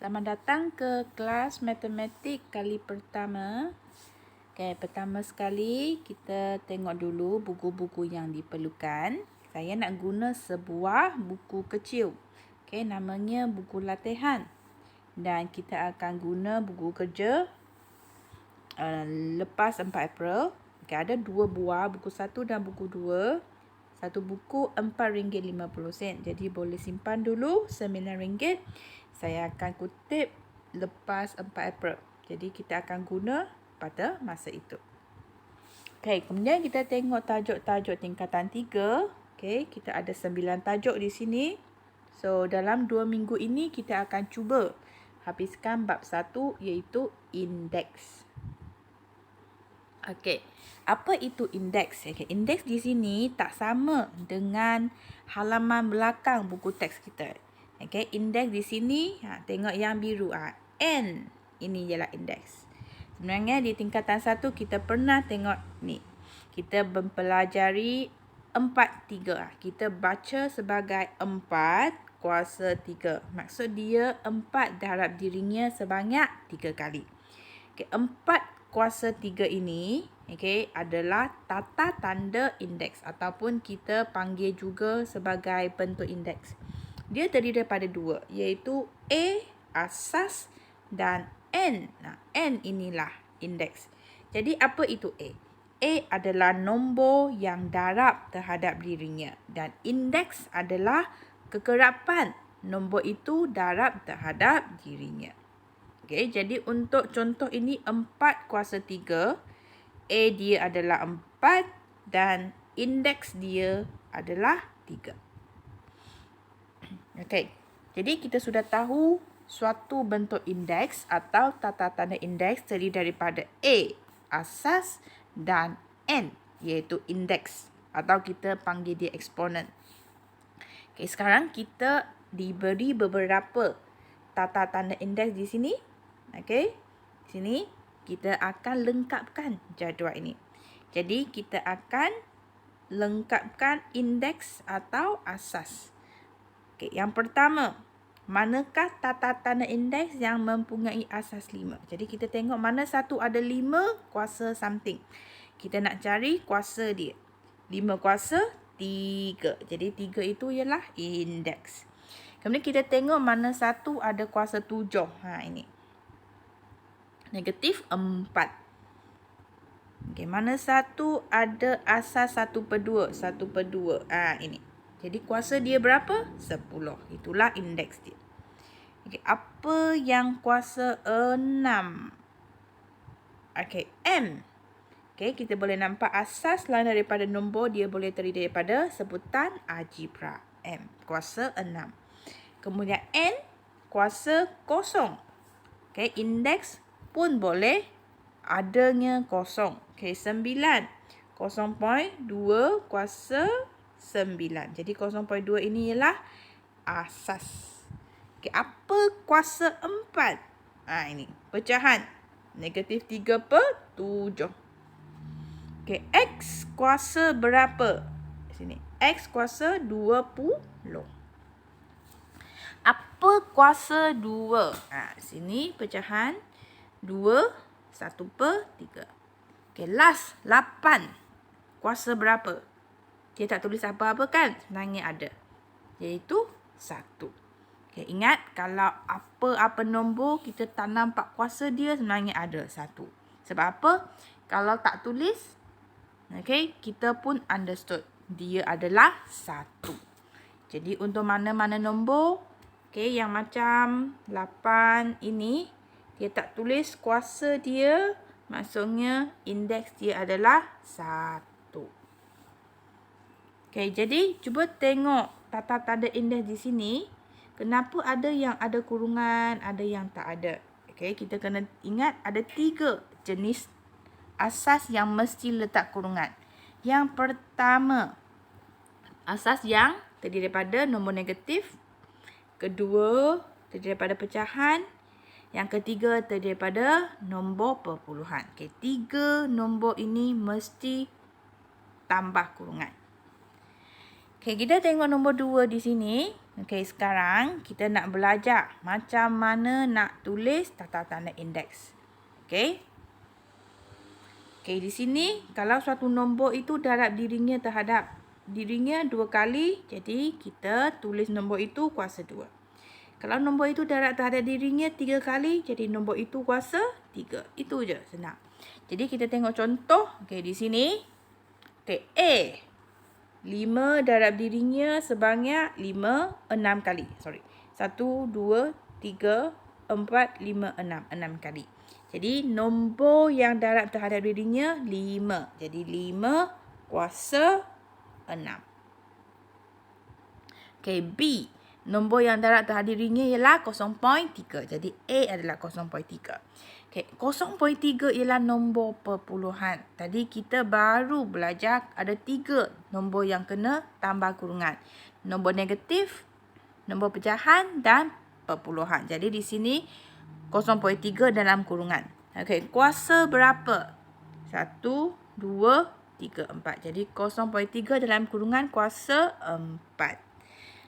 Selamat datang ke kelas matematik kali pertama. Pertama sekali kita tengok dulu buku-buku yang diperlukan. Saya nak guna sebuah buku kecil. Namanya buku latihan. Dan kita akan guna buku kerja lepas 4 April. Ada dua buah, buku 1 dan buku 2. Satu buku RM4.50. Jadi boleh simpan dulu RM9. Saya akan kutip lepas 4 April. Jadi kita akan guna pada masa itu. Kemudian kita tengok tajuk-tajuk tingkatan 3. Kita ada 9 tajuk di sini. So, dalam 2 minggu ini kita akan cuba habiskan bab 1 iaitu indeks. Apa itu indeks? Indeks di sini tak sama dengan halaman belakang buku teks kita. Indeks di sini, tengok yang biru. N, ini ialah indeks. Sebenarnya di tingkatan 1 kita pernah tengok ni. Kita mempelajari 4-3. Kita baca sebagai 4 kuasa 3. Maksud dia 4 darab dirinya sebanyak 3 kali. 4 kuasa 3 ini adalah tata tanda indeks ataupun kita panggil juga sebagai bentuk indeks. Dia terdiri daripada 2 iaitu A, asas dan N. N inilah indeks. Jadi apa itu A? A adalah nombor yang darab terhadap dirinya dan indeks adalah kekerapan nombor itu darab terhadap dirinya. Jadi untuk contoh ini 4 kuasa 3. A dia adalah 4 dan indeks dia adalah 3. Jadi kita sudah tahu suatu bentuk indeks atau tata tanda indeks terdiri daripada A, asas dan N iaitu indeks atau kita panggil dia eksponen. Sekarang kita diberi beberapa tata tanda indeks di sini. Di sini kita akan lengkapkan jadual ini. Jadi kita akan lengkapkan indeks atau asas. Yang pertama, manakah tata tanda indeks yang mempunyai asas 5? Jadi kita tengok mana satu ada 5 kuasa something. Kita nak cari kuasa dia. 5 kuasa 3. Jadi 3 itu ialah indeks. Kemudian kita tengok mana satu ada kuasa 7. Ini. Negatif 4. Mana satu ada asas 1/2. 1/2. Ini. Jadi kuasa dia berapa? 10. Itulah indeks dia. Apa yang kuasa 6? M. Kita boleh nampak asas lain daripada nombor dia boleh terdiri daripada sebutan algebra. M. Kuasa 6. Kemudian N. Kuasa 0. Indeks pun boleh adanya kosong. 9. 0.2 kuasa 9. Jadi 0.2 ini ialah asas. Apa kuasa 4? Ini pecahan. Negatif 3/7. X kuasa berapa? Sini. X kuasa 20. Apa kuasa 2? Sini pecahan 2, 1/3. Last 8. Kuasa berapa? Dia tak tulis apa-apa kan? Sebenarnya ada. Iaitu 1. Ingat kalau apa-apa nombor kita tak nampak kuasa dia sebenarnya ada 1. Sebab apa? Kalau tak tulis, kita pun understood. Dia adalah 1. Jadi untuk mana-mana nombor, yang macam 8 ini, dia tak tulis kuasa dia, maksudnya indeks dia adalah 1. Jadi cuba tengok tata tanda indeks di sini. Kenapa ada yang ada kurungan, ada yang tak ada. Kita kena ingat ada 3 jenis asas yang mesti letak kurungan. Yang pertama, asas yang terdiri daripada nombor negatif. Kedua, terdiri daripada pecahan. Yang ketiga, terdiri daripada nombor perpuluhan. 3 nombor ini mesti tambah kurungan. Okey, kita tengok nombor 2 di sini. Okey, sekarang kita nak belajar macam mana nak tulis tata tanda indeks. Okey. Okey, di sini kalau suatu nombor itu darab dirinya terhadap dirinya 2 kali, jadi kita tulis nombor itu kuasa 2. Kalau nombor itu darab terhadap dirinya 3 kali, jadi nombor itu kuasa 3. Itu je, senang. Jadi kita tengok contoh. Okey, di sini. Okey, A. 5 darab dirinya sebanyak 5, 6 kali. 1, 2, 3, 4, 5, 6. 6 kali. Jadi, nombor yang darab terhadap dirinya 5. Jadi, 5 kuasa 6. Okey, B. Nombor yang darab terhadap dirinya ialah 0.3. Jadi, A adalah 0.3. Okey, 0.3 ialah nombor perpuluhan. Tadi kita baru belajar ada 3 nombor yang kena tambah kurungan. Nombor negatif, nombor pecahan dan perpuluhan. Jadi, di sini 0.3 dalam kurungan. Okey, kuasa berapa? 1, 2, 3, 4. Jadi, 0.3 dalam kurungan kuasa 4.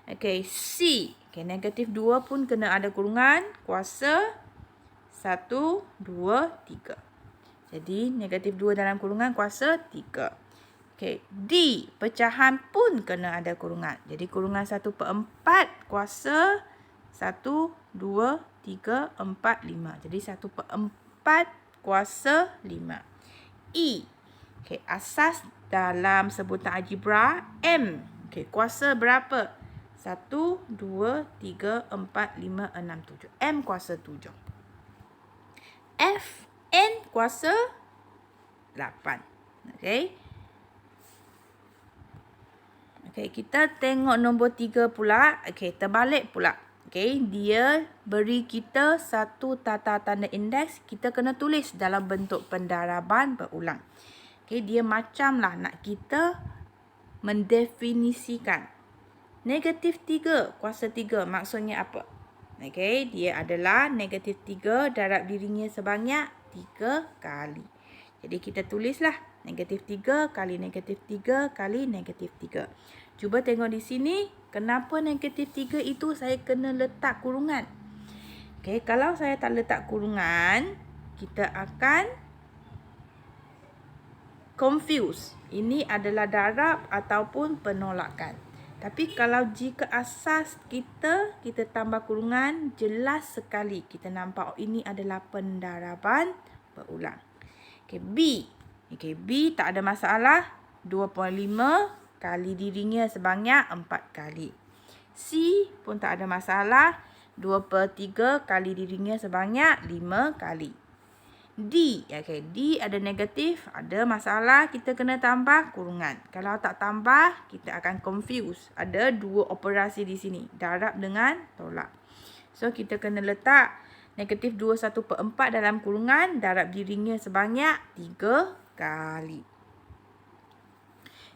Okey, C. Okey, negatif 2 pun kena ada kurungan. Kuasa 1, 2, 3. Jadi, negatif 2 dalam kurungan kuasa 3. Okey, D. Pecahan pun kena ada kurungan. Jadi, kurungan 1/4 kuasa 1, 2, 3, 4, 5. Jadi, 1/4 kuasa 5. E. Okey, asas dalam sebutan algebra M. Okey, kuasa berapa? 1, 2, 3, 4, 5, 6, 7. M kuasa 7. F. N kuasa 8. Okey. Okey, kita tengok nombor 3 pula. Okey, terbalik pula. Okey, dia beri kita satu tata tanda indeks. Kita kena tulis dalam bentuk pendaraban berulang. Okey, dia macamlah nak kita mendefinisikan. Negatif 3 kuasa 3 maksudnya apa? Okey, dia adalah negatif 3 darab dirinya sebanyak 3 kali. Jadi kita tulislah negatif 3 kali negatif 3 kali negatif 3. Cuba tengok di sini, kenapa negatif 3 itu saya kena letak kurungan? Okey, kalau saya tak letak kurungan, kita akan confuse. Ini adalah darab ataupun penolakan. Tapi kalau jika asas kita tambah kurungan, jelas sekali kita nampak ini adalah pendaraban berulang. Okey, B. Okey, B tak ada masalah. 2.5 kali dirinya sebanyak 4 kali. C pun tak ada masalah. 2/3 kali dirinya sebanyak 5 kali. D. Okay, D ada negatif, ada masalah, kita kena tambah kurungan. Kalau tak tambah, kita akan confuse. Ada 2 operasi di sini, darab dengan tolak. So, kita kena letak negatif 21/4 dalam kurungan, darab dirinya sebanyak 3 kali.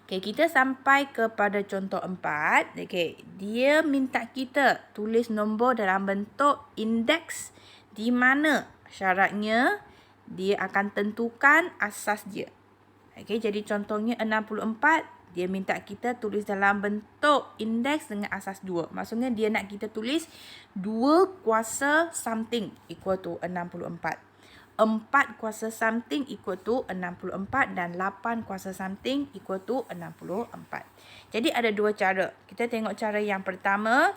Okay, kita sampai kepada contoh 4. Okay, dia minta kita tulis nombor dalam bentuk indeks di mana syaratnya dia akan tentukan asas dia. Okey, jadi contohnya 64, dia minta kita tulis dalam bentuk indeks dengan asas 2. Maksudnya dia nak kita tulis 2 kuasa something equal to 64. 4 kuasa something equal to 64 dan 8 kuasa something equal to 64. Jadi ada 2 cara. Kita tengok cara yang pertama,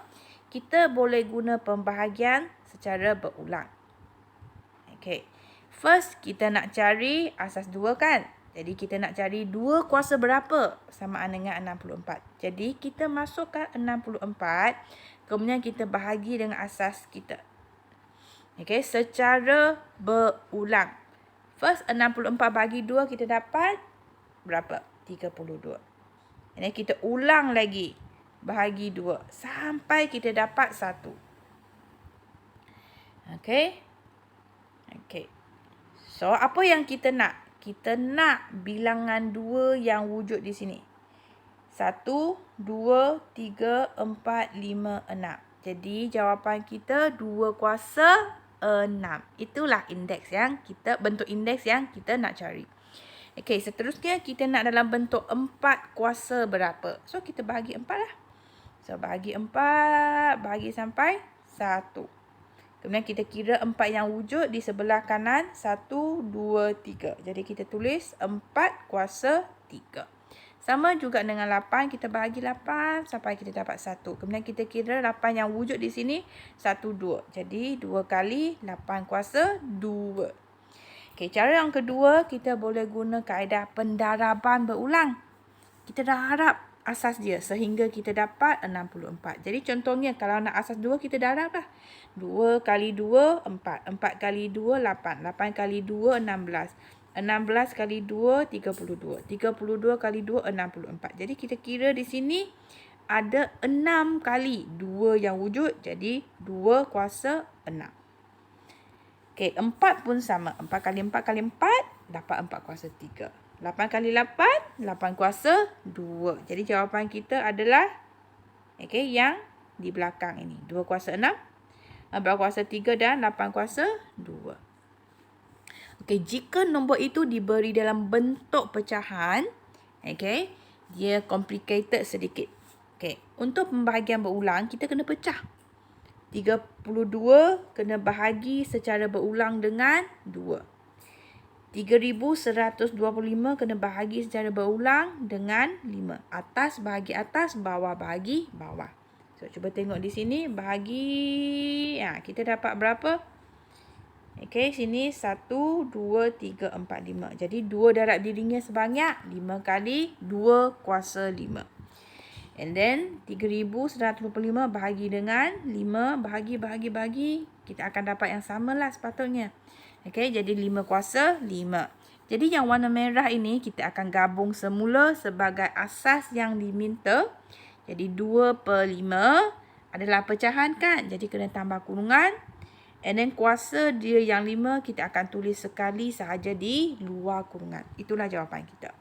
kita boleh guna pembahagian secara berulang. Okey. First, kita nak cari asas 2 kan? Jadi, kita nak cari 2 kuasa berapa? Samaan dengan 64. Jadi, kita masukkan 64. Kemudian, kita bahagi dengan asas kita. Okey, secara berulang. First, 64 bagi 2, kita dapat berapa? 32. Ini kita ulang lagi. Bahagi 2. Sampai kita dapat 1. Okey. Okey. So, apa yang kita nak? Kita nak bilangan 2 yang wujud di sini. 1, 2, 3, 4, 5, 6. Jadi, jawapan kita 2 kuasa 6. Itulah indeks yang kita, bentuk indeks yang kita nak cari. Okey, seterusnya kita nak dalam bentuk 4 kuasa berapa. So, kita bahagi 4 lah. So, bahagi 4, bahagi sampai 1. Kemudian kita kira 4 yang wujud di sebelah kanan. 1, 2, 3. Jadi kita tulis 4 kuasa 3. Sama juga dengan 8, kita bahagi 8 sampai kita dapat 1. Kemudian kita kira 8 yang wujud di sini 1, 2. Jadi 2 kali 8 kuasa 2. Okey, cara yang kedua, kita boleh guna kaedah pendaraban berulang. Kita dah harap asas dia sehingga kita dapat 64. Jadi contohnya kalau nak asas 2, kita darab lah. 2 kali 2, 4. 4 kali 2, 8. 8 kali 2, 16. 16 kali 2, 32. 32 kali 2, 64. Jadi kita kira di sini ada 6 kali 2 yang wujud. Jadi 2 kuasa 6. Okey, 4 pun sama. 4 kali 4 kali 4, dapat 4 kuasa 3. 8 kali 8, 8 kuasa 2. Jadi jawapan kita adalah yang di belakang ini. 2 kuasa 6, 4 kuasa 3 dan 8 kuasa 2. Okey, jika nombor itu diberi dalam bentuk pecahan, dia complicated sedikit. Okey, untuk pembahagian berulang, kita kena pecah. 32 kena bahagi secara berulang dengan 2. 3125 kena bahagi secara berulang dengan 5. Atas bahagi atas, bawah bahagi bawah. So, cuba tengok di sini. Bahagi. Kita dapat berapa? Sini 1, 2, 3, 4, 5. Jadi 2 darab dirinya sebanyak 5 kali 2 kuasa 5. And then 3125 bahagi dengan 5. Bahagi. Kita akan dapat yang sama lah sepatutnya. Jadi 5 kuasa 5. Jadi yang warna merah ini kita akan gabung semula sebagai asas yang diminta. Jadi 2/5 adalah pecahan kan. Jadi kena tambah kurungan. And then kuasa dia yang 5 kita akan tulis sekali sahaja di luar kurungan. Itulah jawapan kita.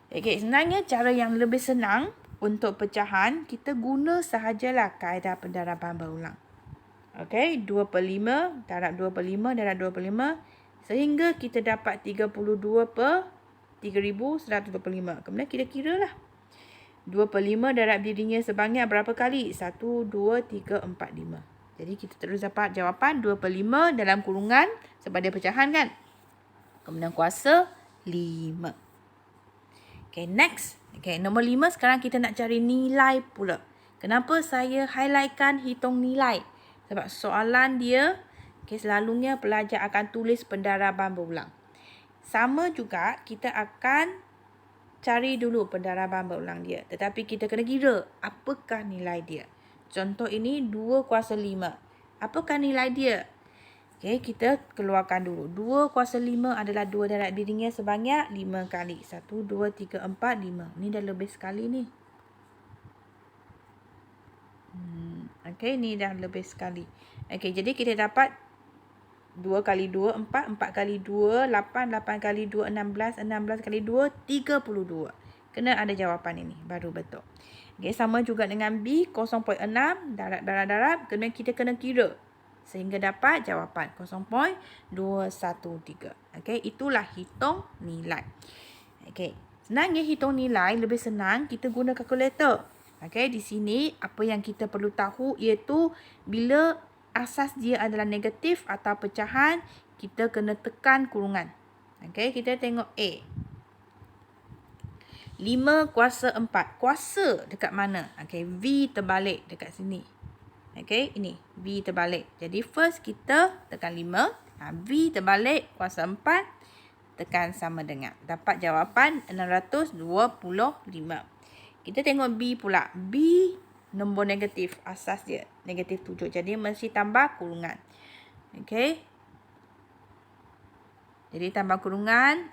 Sebenarnya cara yang lebih senang untuk pecahan, kita guna sahajalah kaedah pendaraban berulang. 2/5 darab 2/5 darab 2/5 sehingga kita dapat 32/3125. Kemudian kita kiralah. 2/5 darab dirinya sebanyak berapa kali? 1, 2, 3, 4, 5. Jadi kita terus dapat jawapan 2/5 dalam kurungan sebab dia pecahan kan. Kemudian kuasa 5. Next. Nombor 5 sekarang kita nak cari nilai pula. Kenapa saya highlightkan hitung nilai? Sebab soalan dia, selalunya pelajar akan tulis pendaraban berulang. Sama juga kita akan cari dulu pendaraban berulang dia. Tetapi kita kena kira apakah nilai dia. Contoh ini 2 kuasa 5. Apakah nilai dia? Kita keluarkan dulu. 2 kuasa 5 adalah 2 darab dirinya sebanyak 5 kali. 1, 2, 3, 4, 5. Ni dah lebih sekali ni. Ni dah lebih sekali. Jadi kita dapat 2 kali 2, 4. 4 kali 2, 8. 8 kali 2, 16. 16 kali 2, 32. Kena ada jawapan ini. Baru betul. Sama juga dengan B, 0.6. Darab. Kemudian kita kena kira. Sehingga dapat jawapan 0.213. Itulah hitung nilai. Senangnya hitung nilai lebih senang kita guna kalkulator. Di sini apa yang kita perlu tahu iaitu bila asas dia adalah negatif atau pecahan, kita kena tekan kurungan. Kita tengok A. 5 kuasa 4. Kuasa dekat mana? V terbalik dekat sini. Ini V terbalik. Jadi first kita tekan 5. V terbalik kuasa 4. Tekan sama dengan. Dapat jawapan 625. Kita tengok B pula. B nombor negatif. Asas dia negatif 7. Jadi mesti tambah kurungan. Jadi tambah kurungan.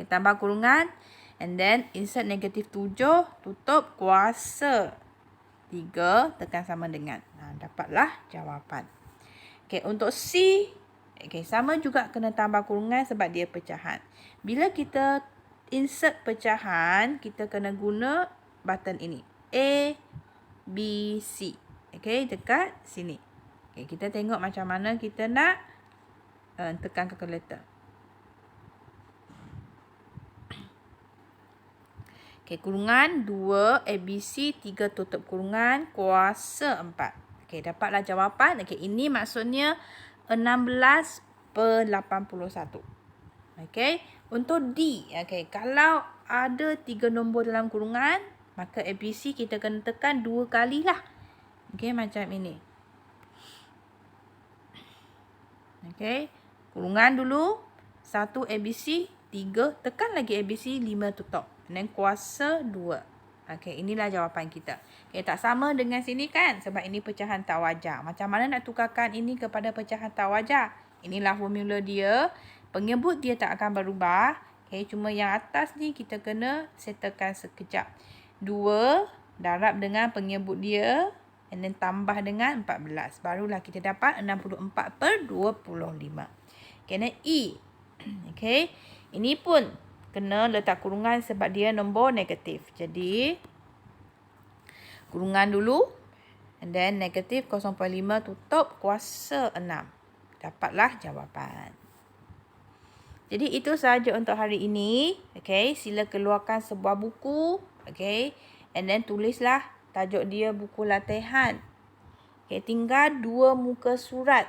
Tambah kurungan. And then insert negatif 7. Tutup kuasa 3. Tekan sama dengan. Dapatlah jawapan. Untuk C. Sama juga kena tambah kurungan sebab dia pecahan. Bila kita insert pecahan, kita kena guna button ini. A, B, C. Dekat sini. Kita tengok macam mana kita nak tekan kalkulator. Okey, kurungan 2 ABC 3 tutup kurungan kuasa 4. Okey, dapatlah jawapan. Okey, ini maksudnya 16/81. Okey, untuk D, okey, kalau ada 3 nombor dalam kurungan, maka ABC kita kena tekan 2 kali lah. Okey, macam ini. Okey, kurungan dulu 1 ABC 3, tekan lagi ABC 5 tutup. Dan kuasa 2. Okey, inilah jawapan kita. Okey, tak sama dengan sini kan? Sebab ini pecahan tak wajar. Macam mana nak tukarkan ini kepada pecahan tak wajar? Inilah formula dia. Penyebut dia tak akan berubah. Okey, cuma yang atas ni kita kena settlekan sekejap. 2 darab dengan penyebut dia. And then tambah dengan 14. Barulah kita dapat 64/25. Kena E. Okey. Ini pun kena letak kurungan sebab dia nombor negatif. Jadi, kurungan dulu. And then negatif 0.5 tutup kuasa 6. Dapatlah jawapan. Jadi, itu sahaja untuk hari ini. Okey. Sila keluarkan sebuah buku. Okey. And then tulislah tajuk dia buku latihan. Okey. Tinggal 2 muka surat.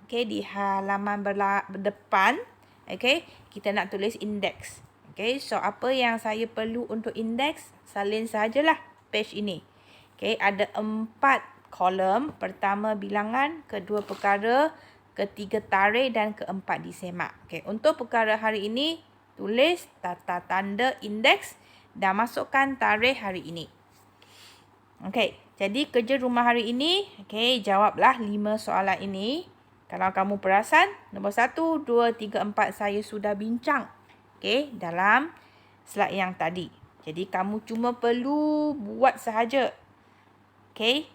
Okey. Di halaman depan. Okey. Kita nak tulis indeks. Okey. So, apa yang saya perlu untuk indeks? Salin sahajalah page ini. Okey. Ada 4 kolom. Pertama bilangan. Kedua perkara. Ketiga tarikh. Dan keempat disemak. Okey. Untuk perkara hari ini, tulis tata tanda indeks. Dan masukkan tarikh hari ini. Okey. Jadi, kerja rumah hari ini. Okey. Jawablah 5 soalan ini. Kalau kamu perasan, nombor 1, 2, 3, 4 saya sudah bincang. Okey, dalam slide yang tadi. Jadi, kamu cuma perlu buat sahaja. Okey,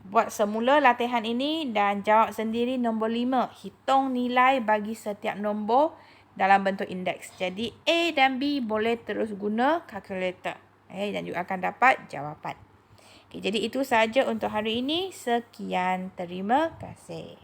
buat semula latihan ini dan jawab sendiri nombor 5. Hitung nilai bagi setiap nombor dalam bentuk indeks. Jadi, A dan B boleh terus guna kalkulator. Dan juga akan dapat jawapan. Okey, jadi itu sahaja untuk hari ini. Sekian, terima kasih.